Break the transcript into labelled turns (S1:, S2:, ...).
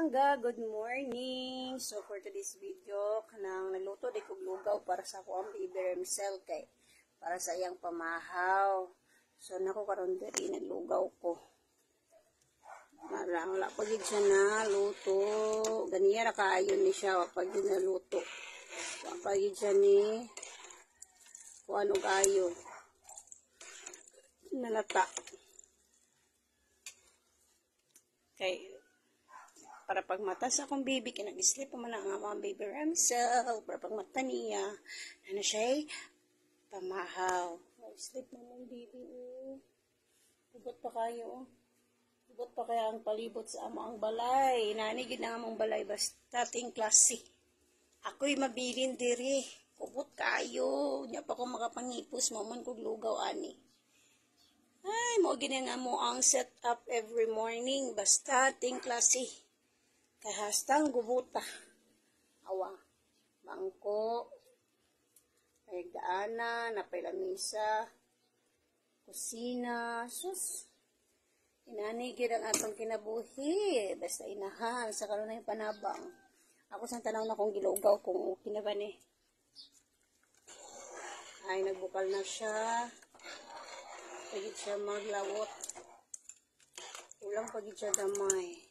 S1: Mangga, good morning. So for today's video, kanang nagluto di kog lugaw para sa ako ang ibermsel kay para sa iyang pamahaw. So nako karon diri naglugaw ko. Marang la pagid siya na luto. Ganiya ra kaayo ni siya pag naluto. Wa pagid siya ni kuan og ayo. Nalata. Kay para pagmata sa akong baby, kinag-sleep pa man ang mga baby Ramsel, para pagmata niya, ano siya, pamahaw. Sleep mo ng baby, Ubot pa kayo, Ubot pa kaya ang palibot sa amang balay. Nanigid na amang balay, basta ting klase. Ako'y mabilin diri. Ubot kayo. Nya pa ko makapangipos, maman kog lugaw, ani. Ay, mo ginin nga mo ang set up every morning, basta ting klase. Kahastang gubuta. Awa. Bangko. Pagdaanan. Napay lamisa. Kusina. Sus. Inanigid ang atong kinabuhi. Basta inahan. Sa karon na yung panabang. Ako sang tanaw na kong gilugaw kung okay na ba ni. Ay, nagbukal na siya. Pagid siya maglawot. Ulang pagid siya damay.